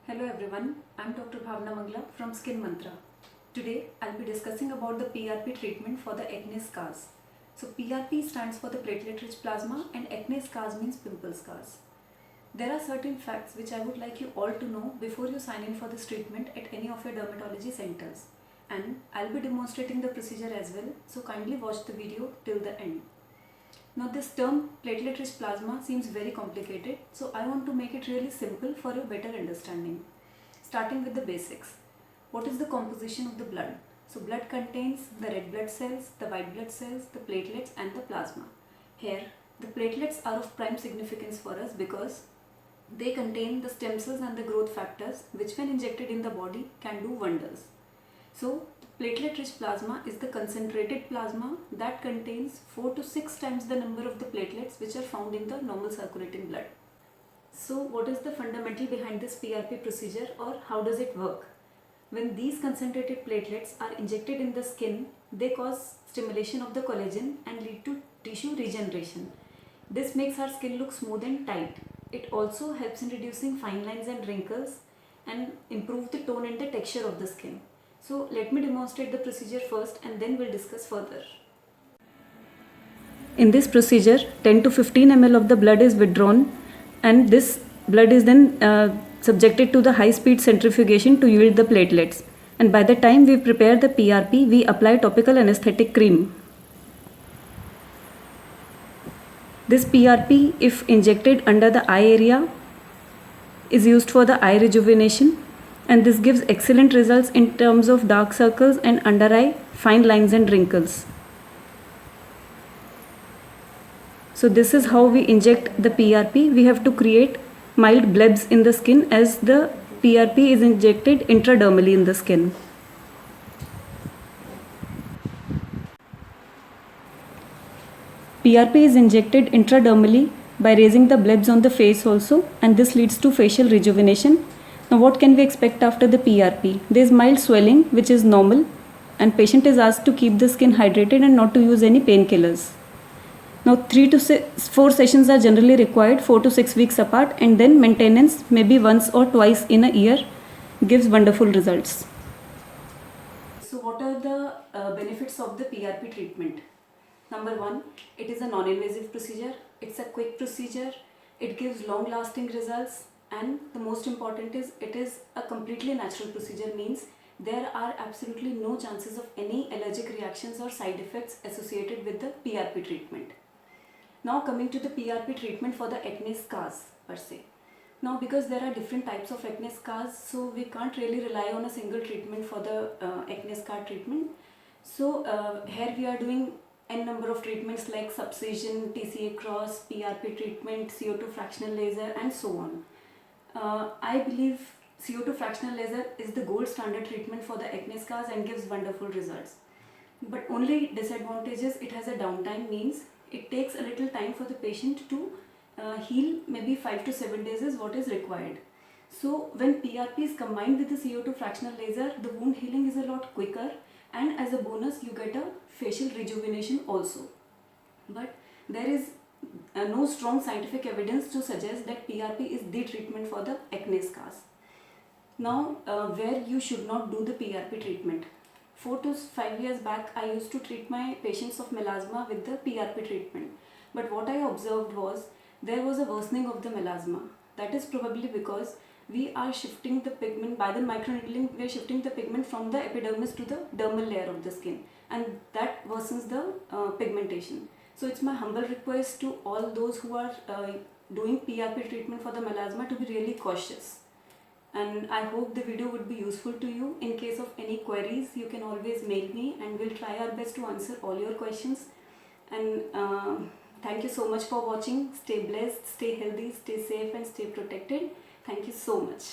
Hello everyone, I'm Dr. Bhavna Mangla from Skin Mantraa. Today I'll be discussing about the PRP treatment for the acne scars. So PRP stands for the platelet-rich plasma and acne scars means pimple scars. There are certain facts which I would like you all to know before you sign in for this treatment at any of your dermatology centers. And I'll be demonstrating the procedure as well, so kindly watch the video till the end. Now this term platelet-rich plasma seems very complicated, so I want to make it really simple for your better understanding. Starting with the basics. What is the composition of the blood? So blood contains the red blood cells, the white blood cells, the platelets and the plasma. Here, the platelets are of prime significance for us because they contain the stem cells and the growth factors which when injected in the body can do wonders. So platelet-rich plasma is the concentrated plasma that contains 4 to 6 times the number of the platelets which are found in the normal circulating blood. So what is the fundamental behind this PRP procedure, or how does it work? When these concentrated platelets are injected in the skin, they cause stimulation of the collagen and lead to tissue regeneration. This makes our skin look smooth and tight. It also helps in reducing fine lines and wrinkles and improve the tone and the texture of the skin. So let me demonstrate the procedure first and then we'll discuss further. In this procedure, 10 to 15 ml of the blood is withdrawn and this blood is then subjected to the high speed centrifugation to yield the platelets. And by the time we prepare the PRP, we apply topical anesthetic cream. This PRP, if injected under the eye area, is used for the eye rejuvenation. And this gives excellent results in terms of dark circles and under eye fine lines and wrinkles. So this is how we inject the PRP. We have to create mild blebs in the skin as the PRP is injected intradermally in the skin. PRP is injected intradermally by raising the blebs on the face also, and this leads to facial rejuvenation. Now what can we expect after the PRP? There is mild swelling which is normal, and patient is asked to keep the skin hydrated and not to use any painkillers. Now 3 to 4 sessions are generally required, 4 to 6 weeks apart, and then maintenance maybe once or twice in a year gives wonderful results. So what are the benefits of the PRP treatment? Number 1, it is a non-invasive procedure, it's a quick procedure, it gives long-lasting results, and the most important is it is a completely natural procedure, means there are absolutely no chances of any allergic reactions or side effects associated with the PRP treatment. Now coming to the PRP treatment for the acne scars per se. Now because there are different types of acne scars, so we can't really rely on a single treatment for the acne scar treatment. So here we are doing n number of treatments like subcision, TCA cross, PRP treatment, CO2 fractional laser and so on. I believe CO2 fractional laser is the gold standard treatment for the acne scars and gives wonderful results. But only disadvantage is it has a downtime, means it takes a little time for the patient to heal. Maybe 5 to 7 days is what is required. So when PRP is combined with the CO2 fractional laser, the wound healing is a lot quicker, and as a bonus you get a facial rejuvenation also. But there is no strong scientific evidence to suggest that PRP is the treatment for the acne scars. Now where you should not do the PRP treatment. 4 to 5 years back I used to treat my patients of melasma with the PRP treatment. But what I observed was there was a worsening of the melasma. That is probably because we are shifting the pigment, by the microneedling we are shifting the pigment from the epidermis to the dermal layer of the skin, and that worsens the pigmentation. So it's my humble request to all those who are doing PRP treatment for the melasma to be really cautious. And I hope the video would be useful to you. In case of any queries, you can always mail me and we'll try our best to answer all your questions. And thank you so much for watching. Stay blessed, stay healthy, stay safe and stay protected. Thank you so much.